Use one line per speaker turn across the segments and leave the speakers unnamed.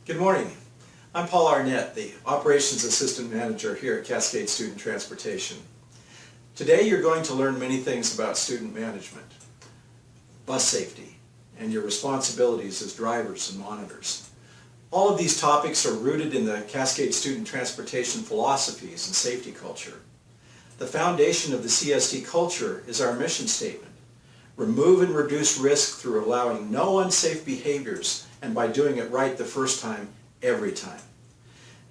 Good morning. I'm Paul Arnett, the Operations Assistant Manager here at Cascade Student Transportation. Today you're going to learn many things about student management, bus safety, and your responsibilities as drivers and monitors. All of these topics are rooted in the Cascade Student Transportation philosophies and safety culture. The foundation of the CST culture is our mission statement: remove and reduce risk through allowing no unsafe behaviors, and by doing it right the first time, every time.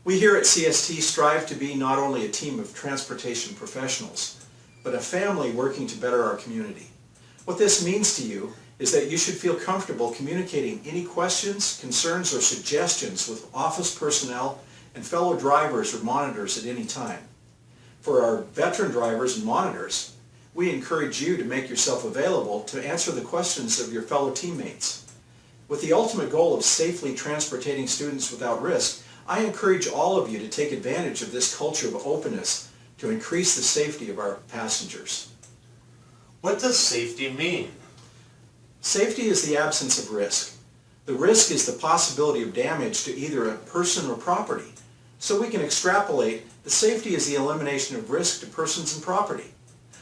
We here at CST strive to be not only a team of transportation professionals, but a family working to better our community. What this means to you is that you should feel comfortable communicating any questions, concerns, or suggestions with office personnel and fellow drivers or monitors at any time. For our veteran drivers and monitors, we encourage you to make yourself available to answer the questions of your fellow teammates. With the ultimate goal of safely transporting students without risk, I encourage all of you to take advantage of this culture of openness to increase the safety of our passengers.
What does safety mean?
Safety is the absence of risk. The risk is the possibility of damage to either a person or property. So we can extrapolate that safety is the elimination of risk to persons and property.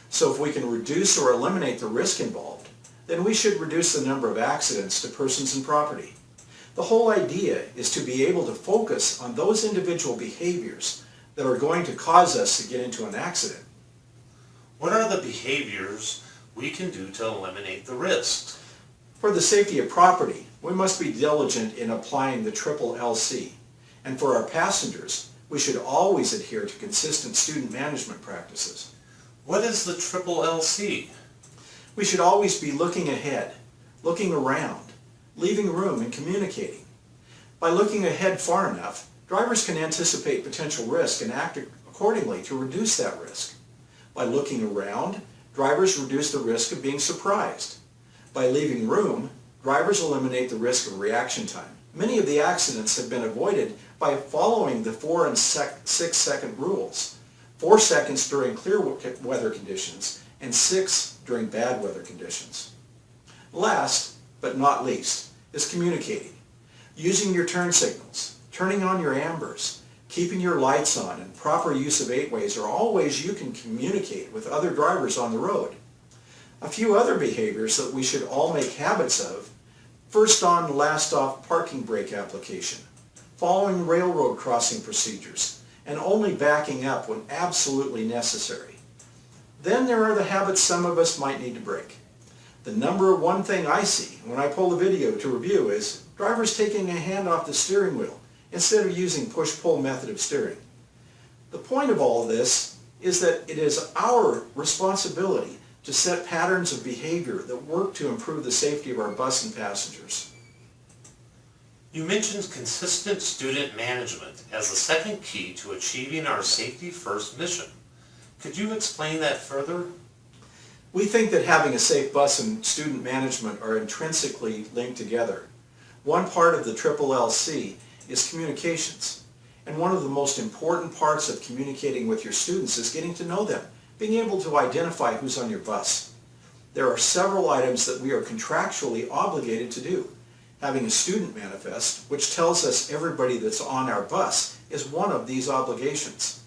So if we can reduce or eliminate the risk involved, then we should reduce the number of accidents to persons and property. The whole idea is to be able to focus on those individual behaviors that are going to cause us to get into an accident.
What are the behaviors we can do to eliminate the risks?
For the safety of property, we must be diligent in applying the triple LC. And for our passengers, we should always adhere to consistent student management practices.
What is the triple LC?
We should always be looking ahead, looking around, leaving room and communicating. By looking ahead far enough, drivers can anticipate potential risk and act accordingly to reduce that risk. By looking around, drivers reduce the risk of being surprised. By leaving room, drivers eliminate the risk of reaction time. Many of the accidents have been avoided by following the 4 and 6 second rules. 4 seconds during clear weather conditions and 6 during bad weather conditions. Last, but not least, is communicating. Using your turn signals, turning on your ambers, keeping your lights on, and proper use of 8-ways are all ways you can communicate with other drivers on the road. A few other behaviors that we should all make habits of: first on, last off parking brake application, following railroad crossing procedures, and only backing up when absolutely necessary. Then there are the habits some of us might need to break. The number one thing I see when I pull the video to review is drivers taking a hand off the steering wheel instead of using push-pull method of steering. The point of all of this is that it is our responsibility to set patterns of behavior that work to improve the safety of our bus and passengers.
You mentioned consistent student management as the second key to achieving our safety first mission. Could you explain that further?
We think that having a safe bus and student management are intrinsically linked together. One part of the triple LC is communications. And one of the most important parts of communicating with your students is getting to know them, being able to identify who's on your bus. There are several items that we are contractually obligated to do. Having a student manifest, which tells us everybody that's on our bus, is one of these obligations.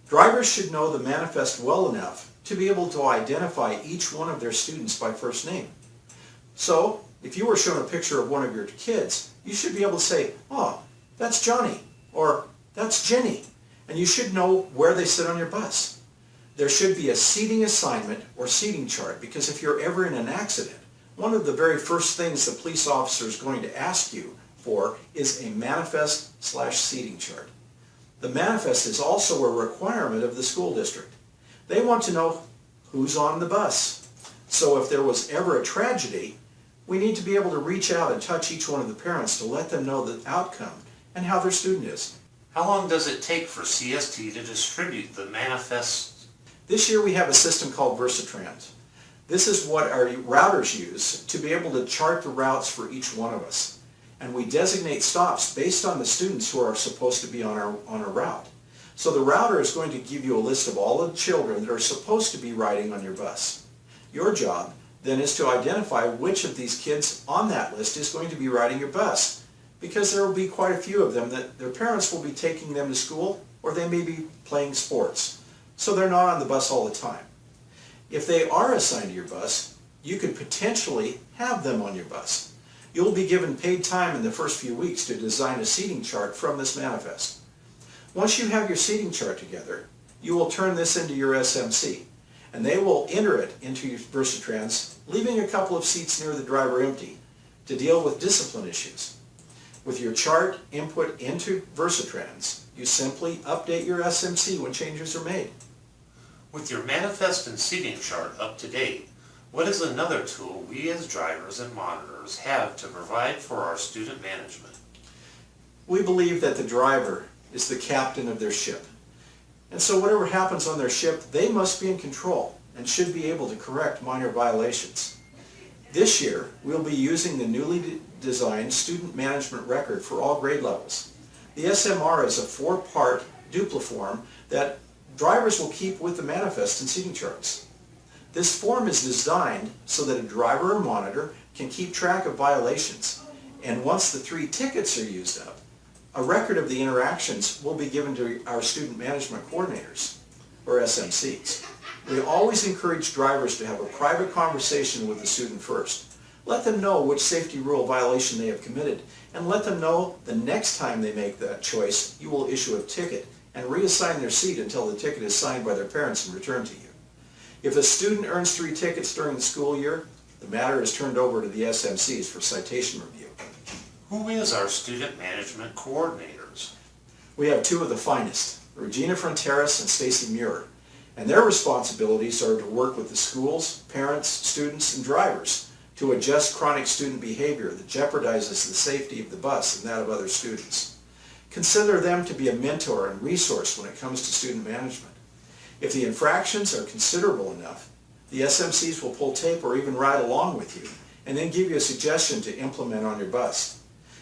Drivers should know the manifest well enough to be able to identify each one of their students by first name. So, if you were shown a picture of one of your kids, you should be able to say, "Oh, that's Johnny," or "That's Jenny," and you should know where they sit on your bus. There should be a seating assignment or seating chart, because if you're ever in an accident, one of the very first things the police officer is going to ask you for is a manifest/seating chart. The manifest is also a requirement of the school district. They want to know who's on the bus. So if there was ever a tragedy, we need to be able to reach out and touch each one of the parents to let them know the outcome and how their student is.
How long does it take for CST to distribute the manifest?
This year we have a system called Versatrans. This is what our routers use to be able to chart the routes for each one of us. And we designate stops based on the students who are supposed to be on our route. So the router is going to give you a list of all the children that are supposed to be riding on your bus. Your job then is to identify which of these kids on that list is going to be riding your bus, because there will be quite a few of them that their parents will be taking them to school, or they may be playing sports, so they're not on the bus all the time. If they are assigned to your bus, you could potentially have them on your bus. You'll be given paid time in the first few weeks to design a seating chart from this manifest. Once you have your seating chart together, you will turn this into your SMC, and they will enter it into your Versatrans, leaving a couple of seats near the driver empty to deal with discipline issues. With your chart input into Versatrans, you simply update your SMC when changes are made.
With your manifest and seating chart up to date, what is another tool we as drivers and monitors have to provide for our student management?
We believe that the driver is the captain of their ship. And so whatever happens on their ship, they must be in control and should be able to correct minor violations. This year, we'll be using the newly designed student management record for all grade levels. The SMR is a 4-part dupliform that drivers will keep with the manifest and seating charts. This form is designed so that a driver or monitor can keep track of violations, and once the 3 tickets are used up, a record of the interactions will be given to our student management coordinators, or SMCs. We always encourage drivers to have a private conversation with the student first. Let them know which safety rule violation they have committed, and let them know the next time they make that choice, you will issue a ticket and reassign their seat until the ticket is signed by their parents and returned to you. If a student earns 3 tickets during the school year, the matter is turned over to the SMCs for citation review.
Who is our student management coordinators?
We have 2 of the finest, Regina Fronteras and Stacy Muir, and their responsibilities are to work with the schools, parents, students, and drivers to adjust chronic student behavior that jeopardizes the safety of the bus and that of other students. Consider them to be a mentor and resource when it comes to student management. If the infractions are considerable enough, the SMCs will pull tape or even ride along with you and then give you a suggestion to implement on your bus.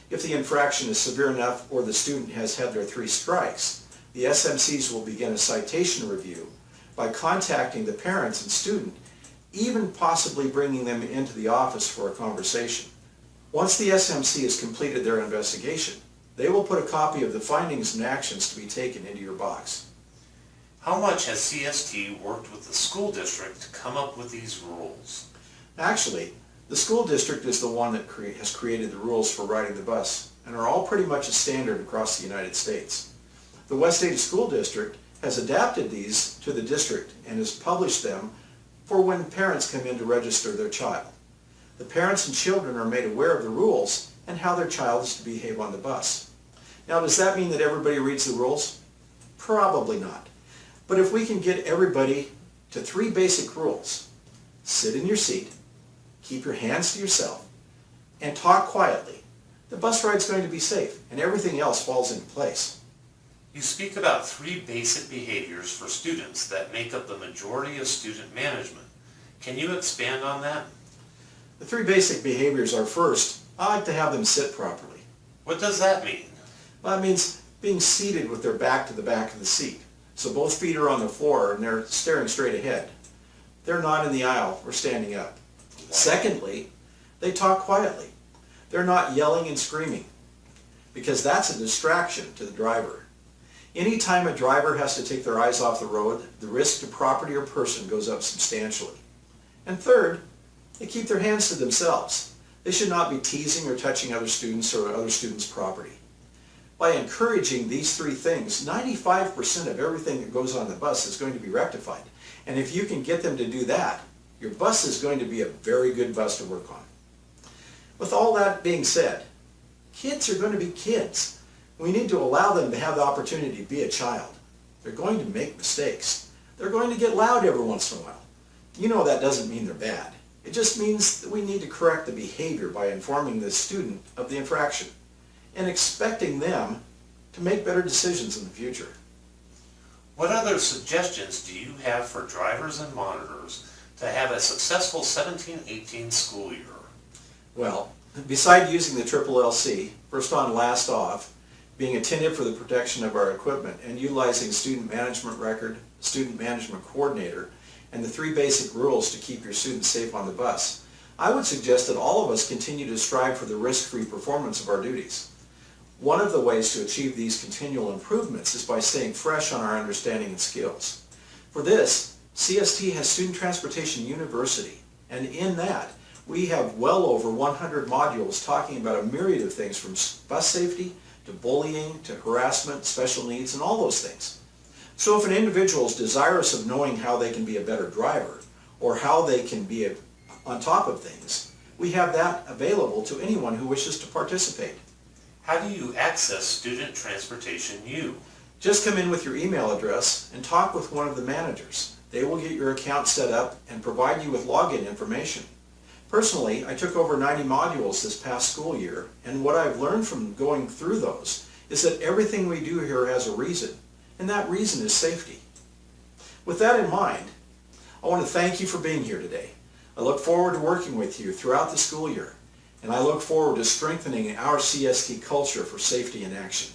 If the infraction is severe enough or the student has had their 3 strikes, the SMCs will begin a citation review by contacting the parents and student, even possibly bringing them into the office for a conversation. Once the SMC has completed their investigation, they will put a copy of the findings and actions to be taken into your box.
How much has CST worked with the school district to come up with these rules?
Actually, the school district is the one that has created the rules for riding the bus and are all pretty much a standard across the United States. The West Ada School District has adapted these to the district and has published them for when parents come in to register their child. The parents and children are made aware of the rules and how their child is to behave on the bus. Now, does that mean that everybody reads the rules? Probably not. But if we can get everybody to 3 basic rules: sit in your seat, keep your hands to yourself, and talk quietly, the bus ride's going to be safe and everything else falls into place.
You speak about 3 basic behaviors for students that make up the majority of student management. Can you expand on that?
The 3 basic behaviors are: first, I like to have them sit properly.
What does that mean?
Well, that means being seated with their back to the back of the seat. So both feet are on the floor and they're staring straight ahead. They're not in the aisle or standing up. Secondly, they talk quietly. They're not yelling and screaming, because that's a distraction to the driver. Anytime a driver has to take their eyes off the road, the risk to property or person goes up substantially. And third, they keep their hands to themselves. They should not be teasing or touching other students or other students' property. By encouraging these 3 things, 95% of everything that goes on the bus is going to be rectified. And if you can get them to do that, your bus is going to be a very good bus to work on. With all that being said, kids are going to be kids. We need to allow them to have the opportunity to be a child. They're going to make mistakes. They're going to get loud every once in a while. You know that doesn't mean they're bad. It just means that we need to correct the behavior by informing the student of the infraction and expecting them to make better decisions in the future.
What other suggestions do you have for drivers and monitors to have a successful 17-18 school year?
Well, beside using the triple LC, first on, last off, being attentive for the protection of our equipment, and utilizing student management record, student management coordinator, and the 3 basic rules to keep your students safe on the bus, I would suggest that all of us continue to strive for the risk-free performance of our duties. One of the ways to achieve these continual improvements is by staying fresh on our understanding and skills. For this, CST has Student Transportation University, and in that, we have well over 100 modules talking about a myriad of things from bus safety to bullying to harassment, special needs, and all those things. So if an individual is desirous of knowing how they can be a better driver or how they can be on top of things, we have that available to anyone who wishes to participate.
How do you access Student Transportation U?
Just come in with your email address and talk with one of the managers. They will get your account set up and provide you with login information. Personally, I took over 90 modules this past school year, and what I've learned from going through those is that everything we do here has a reason, and that reason is safety. With that in mind, I want to thank you for being here today. I look forward to working with you throughout the school year, and I look forward to strengthening our CST culture for safety in action.